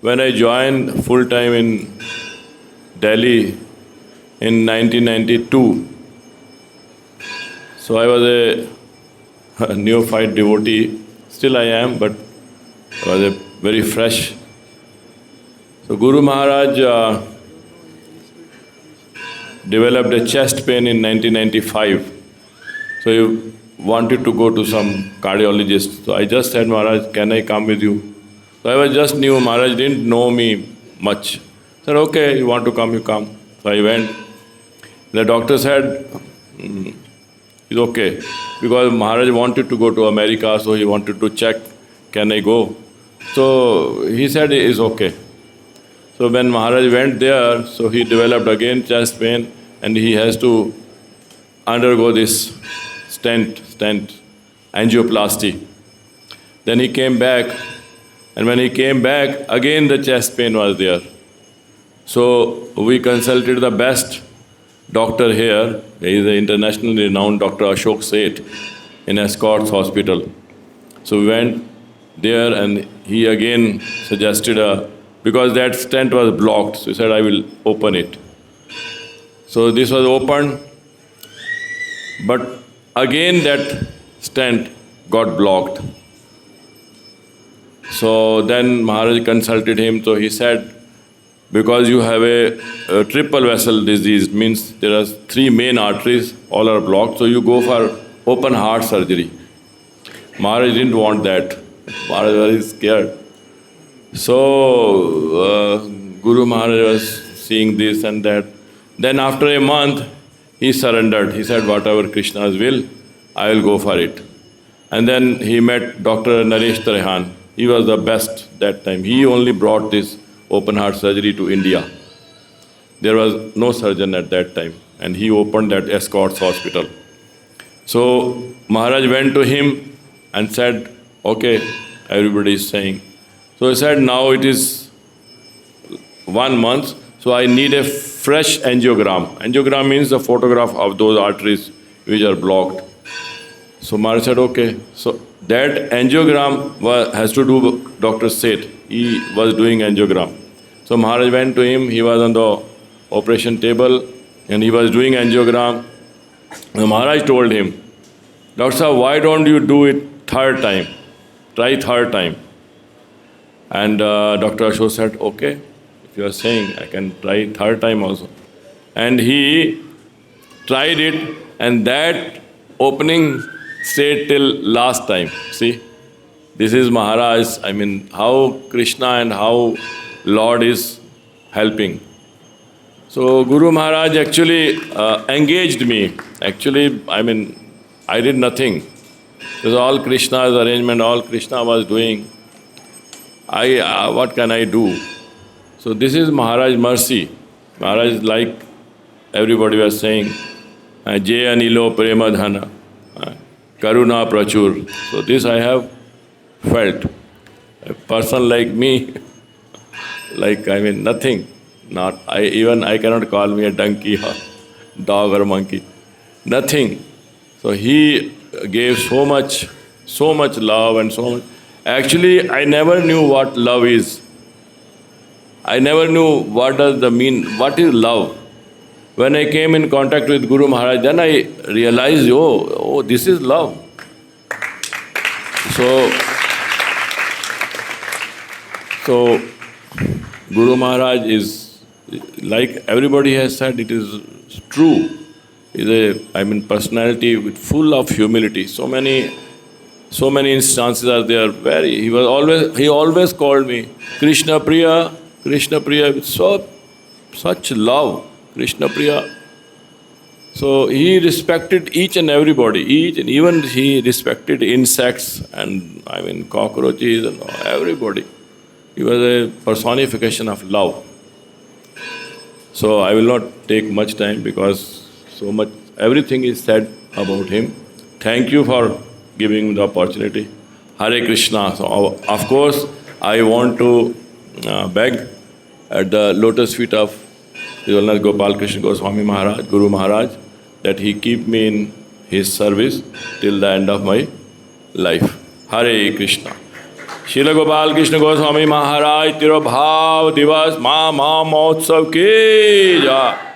when I joined full time in Delhi in 1992. So I was a neophyte devotee. Still I am, but I was a very fresh. So Guru Maharaj developed a chest pain in 1995. So he wanted to go to some cardiologist. So I just said, Maharaj, can I come with you? So I was just new. Maharaj didn't know me much. I said, okay, you want to come, you come. So I went. The doctor said, it's okay. Because Maharaj wanted to go to America, so he wanted to check, can I go? So he said, it's okay. So when Maharaj went there, so he developed again chest pain and he has to undergo this stent, angioplasty. Then he came back, and when he came back, again the chest pain was there. So we consulted the best doctor here. He is an internationally renowned Dr. Ashok Seth in Escorts Hospital. So we went there and he again suggested because that stent was blocked, so he said, I will open it. So this was opened, but again that stent got blocked. So then Maharaj consulted him, so he said, because you have a triple vessel disease, means there are three main arteries, all are blocked, so you go for open heart surgery. Maharaj didn't want that. Maharaj was very scared. So Guru Maharaj was seeing this and that. Then after a month, he surrendered. He said, whatever Krishna's will, I will go for it. And then he met Dr. Naresh Trehan. He was the best that time. He only brought this open heart surgery to India. There was no surgeon at that time. And he opened that Escorts Hospital. So Maharaj went to him and said, okay, everybody is saying. So he said, now it is 1 month, so I need a fresh angiogram. Angiogram means a photograph of those arteries which are blocked. So Maharaj said, okay. So that angiogram has to do with Dr. Seth. He was doing angiogram. So Maharaj went to him, he was on the operation table and he was doing angiogram. And Maharaj told him, Doctor Sahib, why don't you do it third time? Try third time. And Dr. Ashok said, okay, if you are saying, I can try third time also. And he tried it, and that opening stayed till last time. See, this is Maharaj, I mean, how Krishna and how Lord is helping. So Guru Maharaj actually engaged me. Actually, I mean, I did nothing. It was all Krishna's arrangement, all Krishna was doing. What can I do? So this is Maharaj mercy. Maharaj, like everybody was saying, Jay Anilo Premadhana, Karuna Prachur. So this I have felt. A person like me, like, I mean, nothing. I cannot call me a donkey or dog or monkey. Nothing. So he gave so much love and so much. Actually, I never knew what love is. I never knew what does the mean, what is love. When I came in contact with Guru Maharaj, then I realized, oh, this is love. So Guru Maharaj is, like everybody has said, it is true. Is personality with full of humility. So many instances are there where he always called me Krishna Priya, with such love, Krishna Priya. So he respected each and everybody, even he respected insects and cockroaches and everybody. He was a personification of love. So I will not take much time because everything is said about him. Thank you for giving me the opportunity. Hare Krishna. So of course, I want to beg at the lotus feet of His Holiness Gopal Krishna Goswami Maharaj, Guru Maharaj, that he keep me in his service till the end of my life. Hare Krishna. Srila Gopal Krishna Goswami महाराज तिरुभाव दिवस महा महोत्सव की जय।